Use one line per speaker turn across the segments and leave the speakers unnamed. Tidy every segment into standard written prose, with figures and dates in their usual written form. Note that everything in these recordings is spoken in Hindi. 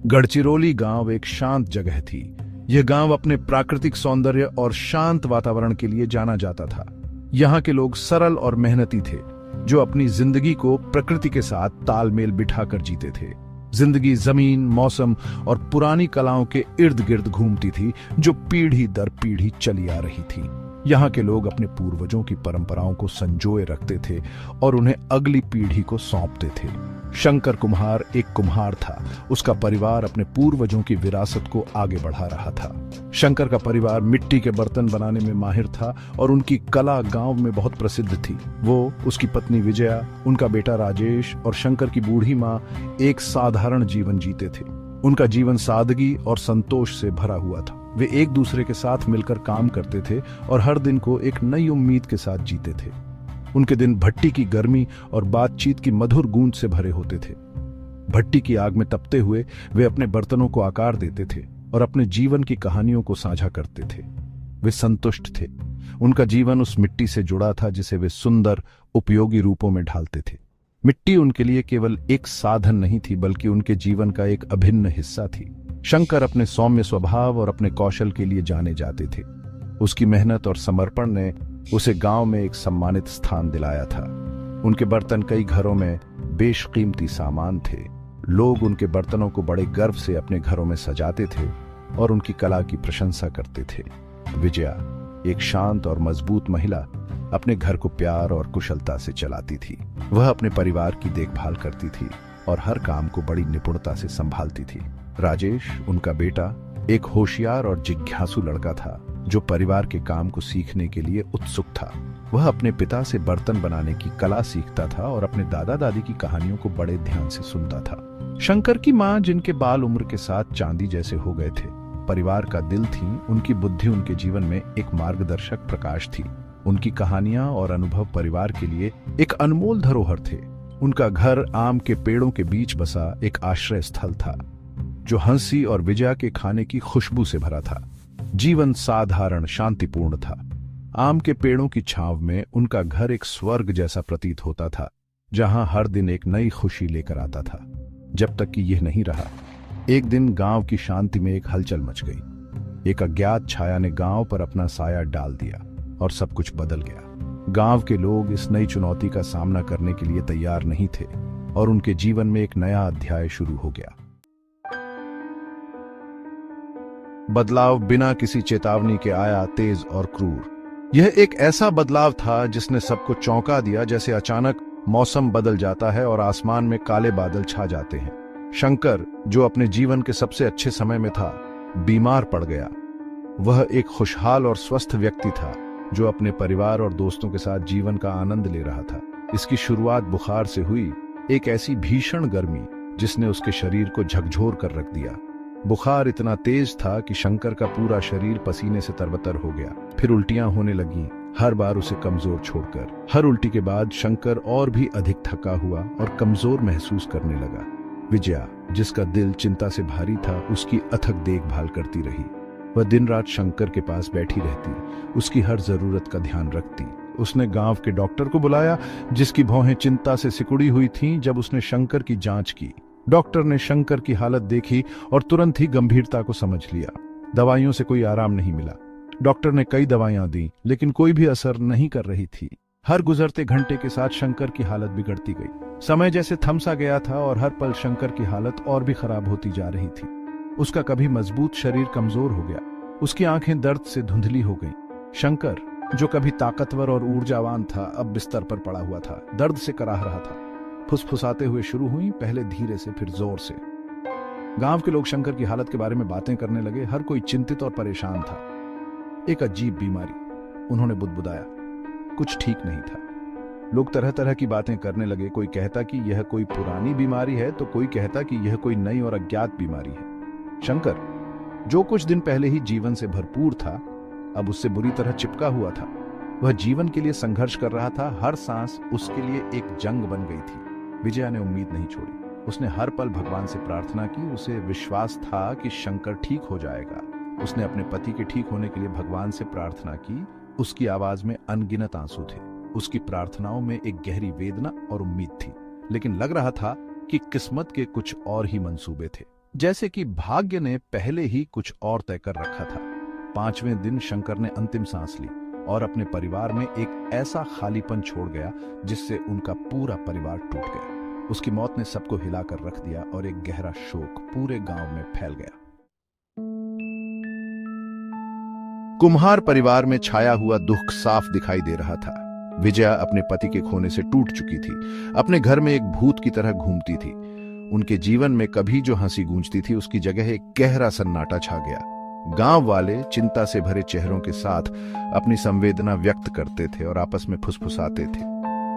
गढ़चिरौली गांव एक शांत जगह थी। यह गांव अपने प्राकृतिक सौंदर्य और शांत वातावरण के लिए जाना जाता था। यहाँ के लोग सरल और मेहनती थे, जो अपनी जिंदगी को प्रकृति के साथ तालमेल बिठाकर जीते थे। जिंदगी जमीन, मौसम और पुरानी कलाओं के इर्द गिर्द घूमती थी, जो पीढ़ी दर पीढ़ी चली आ रही थी। यहाँ के लोग अपने पूर्वजों की परंपराओं को संजोए रखते थे और उन्हें अगली पीढ़ी को सौंपते थे। शंकर कुम्हार एक कुम्हार था। उसका परिवार अपने पूर्वजों की विरासत को आगे बढ़ा रहा था। शंकर का परिवार मिट्टी के बर्तन बनाने में माहिर था और उनकी कला गांव में बहुत प्रसिद्ध थी। वो, उसकी पत्नी विजया, उनका बेटा राजेश और शंकर की बूढ़ी माँ एक साधारण जीवन जीते थे। उनका जीवन सादगी और संतोष से भरा हुआ था। वे एक दूसरे के साथ मिलकर काम करते थे और हर दिन को एक नई उम्मीद के साथ जीते थे। उनके दिन भट्टी की गर्मी और बातचीत की मधुर गूंज से भरे होते थे। भट्टी की आग में तपते हुए वे अपने बर्तनों को आकार देते थे और अपने जीवन की कहानियों को साझा करते थे। वे संतुष्ट थे। उनका जीवन उस मिट्टी से जुड़ा था जिसे वे सुंदर, उपयोगी रूपों में ढालते थे। मिट्टी उनके लिए केवल एक साधन नहीं थी, बल्कि उनके जीवन का एक अभिन्न हिस्सा थी। शंकर अपने सौम्य स्वभाव और अपने कौशल के लिए जाने जाते थे। उसकी मेहनत और समर्पण ने उसे गांव में एक सम्मानित स्थान दिलाया था। उनके बर्तन कई घरों में बेशकीमती सामान थे। लोग उनके बर्तनों को बड़े गर्व से अपने घरों में सजाते थे और उनकी कला की प्रशंसा करते थे। विजया, एक शांत और मजबूत महिला, अपने घर को प्यार और कुशलता से चलाती थी। वह अपने परिवार की देखभाल करती थी और हर काम को बड़ी निपुणता से संभालती थी। राजेश, उनका बेटा, एक होशियार और जिज्ञासु लड़का था, जो परिवार के काम को सीखने के लिए उत्सुक था। वह अपने पिता से बर्तन बनाने की कला सीखता था और अपने दादा दादी की कहानियों को बड़े ध्यान से सुनता था। शंकर की माँ, जिनके बाल उम्र के साथ चांदी जैसे हो गए थे, परिवार का दिल थी। उनकी बुद्धि उनके जीवन में एक मार्गदर्शक प्रकाश थी। उनकी कहानियां और अनुभव परिवार के लिए एक अनमोल धरोहर थे। उनका घर आम के पेड़ों के बीच बसा एक आश्रय स्थल था, जो हंसी और विजया के खाने की खुशबू से भरा था। जीवन साधारण, शांतिपूर्ण था। आम के पेड़ों की छांव में उनका घर एक स्वर्ग जैसा प्रतीत होता था, जहां हर दिन एक नई खुशी लेकर आता था। जब तक कि यह नहीं रहा, एक दिन गांव की शांति में एक हलचल मच गई। एक अज्ञात छाया ने गांव पर अपना साया डाल दिया और सब कुछ बदल गया। गांव के लोग इस नई चुनौती का सामना करने के लिए तैयार नहीं थे और उनके जीवन में एक नया अध्याय शुरू हो गया। बदलाव बिना किसी चेतावनी के आया, तेज और क्रूर। यह एक ऐसा बदलाव था जिसने सबको चौंका दिया, जैसे अचानक मौसम बदल जाता है और आसमान में काले बादल छा जाते हैं। शंकर, जो अपने जीवन के सबसे अच्छे समय में था, बीमार पड़ गया। वह एक खुशहाल और स्वस्थ व्यक्ति था, जो अपने परिवार और दोस्तों के साथ जीवन का आनंद ले रहा था। इसकी शुरुआत बुखार से हुई, एक ऐसी भीषण गर्मी जिसने उसके शरीर को झकझोर कर रख दिया। बुखार इतना तेज था कि शंकर का पूरा शरीर पसीने से तरबतर हो गया। फिर उल्टियां होने लगीं, हर बार उसे कमजोर छोड़कर। हर उल्टी के बाद शंकर और भी अधिक थका हुआ और कमजोर महसूस करने लगा। विजया, जिसका दिल चिंता से भारी था, उसकी अथक देखभाल करती रही। वह दिन रात शंकर के पास बैठी रहती, उसकी हर जरूरत का ध्यान रखती। उसने गांव के डॉक्टर को बुलाया, जिसकी भौहें चिंता से सिकुड़ी हुई थीं। जब उसने शंकर की जांच की, डॉक्टर ने शंकर की हालत देखी और तुरंत ही गंभीरता को समझ लिया। दवाइयों से कोई आराम नहीं मिला। डॉक्टर ने कई दवाइयां दी, लेकिन कोई भी असर नहीं कर रही थी। हर गुजरते घंटे के साथ शंकर की हालत बिगड़ती गई। समय जैसे थम सा गया था और हर पल शंकर की हालत और भी खराब होती जा रही थी। उसका कभी मजबूत शरीर कमजोर हो गया, उसकी आंखें दर्द से धुंधली हो गईं। शंकर, जो कभी ताकतवर और ऊर्जावान था, अब बिस्तर पर पड़ा हुआ था, दर्द से कराह रहा था। फुसफुसाते हुए शुरू हुई, पहले धीरे से, फिर जोर से। गांव के लोग शंकर की हालत के बारे में बातें करने लगे। हर कोई चिंतित और परेशान था। एक अजीब बीमारी, उन्होंने बुदबुदाया। कुछ ठीक नहीं था। लोग तरह तरह की बातें करने लगे। कोई कहता कि यह कोई पुरानी बीमारी है, तो कोई कहता कि यह कोई नई और अज्ञात बीमारी है। शंकर, जो कुछ दिन पहले ही जीवन से भरपूर था, अब उससे बुरी तरह चिपका हुआ था। वह जीवन के लिए संघर्ष कर रहा था। हर सांस उसके लिए एक जंग बन गई थी। विजया ने उम्मीद नहीं छोड़ी। उसने हर पल भगवान से प्रार्थना की। उसे विश्वास था कि शंकर ठीक हो जाएगा। उसने अपने पति के ठीक होने के लिए भगवान से प्रार्थना की। उसकी आवाज में अनगिनत आंसू थे। उसकी प्रार्थनाओं में एक गहरी वेदना और उम्मीद थी। लेकिन लग रहा था कि किस्मत के कुछ और ही मंसूबे थे। जैसे कि भाग्य ने पहले ही कुछ और तय कर रखा था। 5वें दिन शंकर ने अंतिम सांस ली और अपने परिवार में एक ऐसा खालीपन छोड़ गया जिससे उनका पूरा परिवार टूट गया। उसकी मौत ने सबको हिलाकर रख दिया और एक गहरा शोक पूरे गांव में फैल गया। कुम्हार परिवार में छाया हुआ दुख साफ दिखाई दे रहा था। विजया अपने पति के खोने से टूट चुकी थी, अपने घर में एक भूत की तरह घूमती थी। उनके जीवन में कभी जो हंसी गूंजती थी उसकी जगह एक गहरा सन्नाटा छा गया। गांव वाले चिंता से भरे चेहरों के साथ अपनी संवेदना व्यक्त करते थे और आपस में फुसफुसाते थे।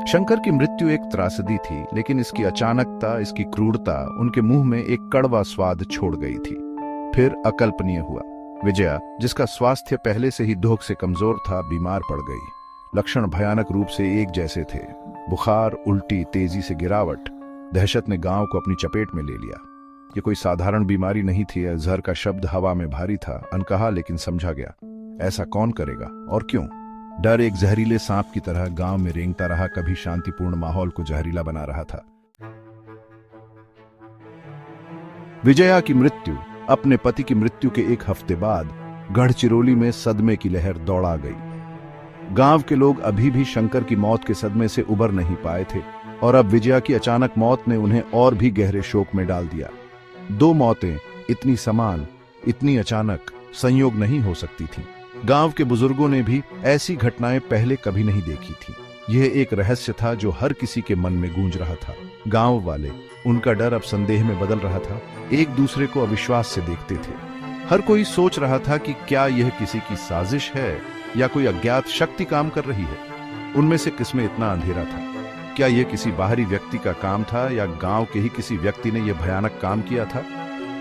शंकर की मृत्यु एक त्रासदी थी, लेकिन इसकी अचानकता, इसकी क्रूरता उनके मुंह में एक कड़वा स्वाद छोड़ गई थी। फिर अकल्पनीय हुआ। विजया, जिसका स्वास्थ्य पहले से ही धोख से कमजोर था, बीमार पड़ गई। लक्षण भयानक रूप से एक जैसे थे। बुखार, उल्टी, तेजी से गिरावट। दहशत ने गांव को अपनी चपेट में ले लिया। ये कोई साधारण बीमारी नहीं थी। जहर का शब्द हवा में भारी था, अनकहा लेकिन समझा गया। ऐसा कौन करेगा और क्यों? डर एक जहरीले सांप की तरह गांव में रेंगता रहा, कभी शांतिपूर्ण माहौल को जहरीला बना रहा था। विजया की मृत्यु, अपने पति की मृत्यु के एक हफ्ते बाद गढ़चिरौली में सदमे की लहर दौड़ा गई। गांव के लोग अभी भी शंकर की मौत के सदमे से उबर नहीं पाए थे और अब विजया की अचानक मौत ने उन्हें और भी गहरे शोक में डाल दिया। 2 मौतें इतनी समान, इतनी अचानक संयोग नहीं हो सकती थीं। गांव के बुजुर्गों ने भी ऐसी घटनाएं पहले कभी नहीं देखी थी। यह एक रहस्य था जो हर किसी के मन में गूंज रहा था। गांव वाले, उनका डर अब संदेह में बदल रहा था। एक दूसरे को अविश्वास से देखते थे। हर कोई सोच रहा था कि क्या यह किसी की साजिश है या कोई अज्ञात शक्ति काम कर रही है। उनमें से किसमें इतना अंधेरा था? क्या यह किसी बाहरी व्यक्ति का काम था या गांव के ही किसी व्यक्ति ने यह भयानक काम किया था?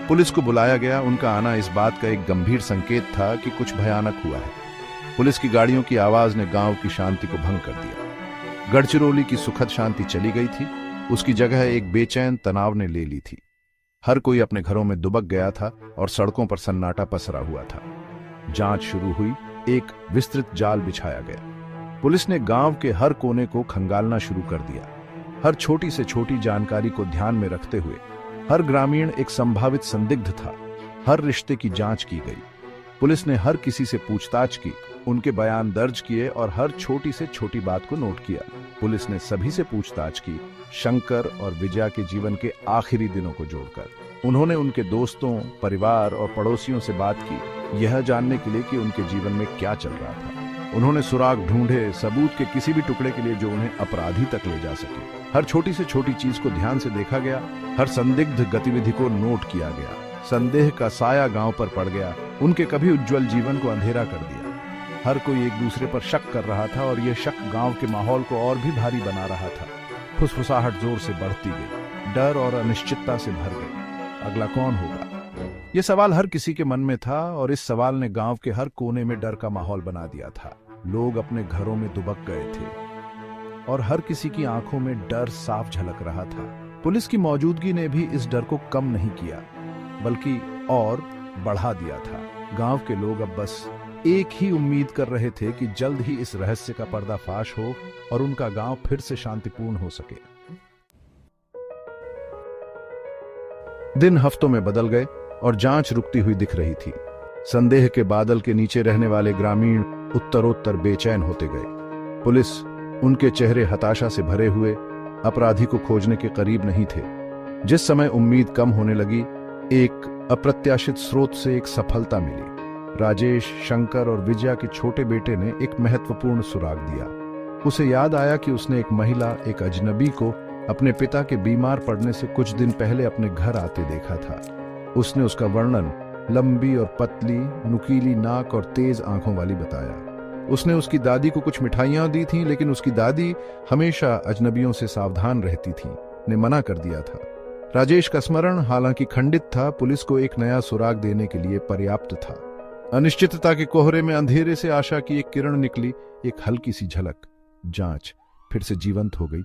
पुलिस को बुलाया गया। उनका आना इस बात का एक गंभीर संकेत था कि कुछ भयानक हुआ है। पुलिस की गाड़ियों की आवाज ने गांव की शांति को भंग कर दिया। गढ़चिरौली की सुखद शांति चली गई थी। उसकी जगह एक बेचैन तनाव ने ले ली थी। हर कोई अपने घरों में दुबक गया था और सड़कों पर सन्नाटा पसरा हुआ था। जांच शुरू हुई। एक विस्तृत जाल बिछाया गया। पुलिस ने गांव के हर कोने को खंगालना शुरू कर दिया। हर छोटी से छोटी जानकारी को ध्यान में रखते हुए हर ग्रामीण एक संभावित संदिग्ध था। हर रिश्ते की जांच की गई। पुलिस ने हर किसी से पूछताछ की, उनके बयान दर्ज किए और हर छोटी से छोटी बात को नोट किया। पुलिस ने सभी से पूछताछ की, शंकर और विजया के जीवन के आखिरी दिनों को जोड़कर। उन्होंने उनके दोस्तों, परिवार और पड़ोसियों से बात की, यह जानने के लिए कि उनके जीवन में क्या चल रहा था। उन्होंने सुराग ढूंढे, सबूत के किसी भी टुकड़े के लिए जो उन्हें अपराधी तक ले जा सके। हर छोटी से छोटी चीज को ध्यान से देखा गया। हर संदिग्ध गतिविधि को नोट किया गया। संदेह का साया गांव पर पड़ गया, उनके कभी उज्जवल जीवन को अंधेरा कर दिया। हर कोई एक दूसरे पर शक कर रहा था और यह शक गांव के माहौल को और भी भारी बना रहा था। फुसफुसाहट जोर से बढ़ती गई, डर और अनिश्चितता से भर गई। अगला कौन होगा? यह सवाल हर किसी के मन में था और इस सवाल ने गांव के हर कोने में डर का माहौल बना दिया था। लोग अपने घरों में दुबक गए थे और हर किसी की आंखों में डर साफ झलक रहा था। पुलिस की मौजूदगी ने भी इस डर को कम नहीं किया, बल्कि और बढ़ा दिया था। गांव के लोग अब बस एक ही उम्मीद कर रहे थे कि जल्द ही इस रहस्य का पर्दाफाश हो और उनका गांव फिर से शांतिपूर्ण हो सके। दिन हफ्तों में बदल गए और जांच रुकती हुई दिख रही थी। संदेह के बादल के नीचे रहने वाले ग्रामीण उत्तरोत्तर बेचैन होते गए। पुलिस, उनके चेहरे हताशा से भरे हुए, अपराधी को खोजने के करीब नहीं थे। जिस समय उम्मीद कम होने लगी, एक अप्रत्याशित स्रोत से एक सफलता मिली। राजेश, शंकर और विजया के छोटे बेटे ने एक महत्वपूर्ण सुराग दिया। उसे याद आया कि उसने एक महिला, एक अजनबी को अपने पिता के बीमार पड़ने से कुछ दिन पहले अपने घर आते देखा था। उसने उसका वर्णन लंबी और पतली, नुकीली नाक और तेज आंखों वाली बताया। उसने उसकी दादी को कुछ मिठाइयां दी थीं, लेकिन उसकी दादी हमेशा अजनबियों से सावधान रहती थी, ने मना कर दिया था। राजेश का स्मरण हालांकि खंडित था, पुलिस को एक नया सुराग देने के लिए पर्याप्त था। अनिश्चितता के कोहरे में अंधेरे से आशा की एक किरण निकली, एक हल्की सी झलक। जांच फिर से जीवंत हो गई।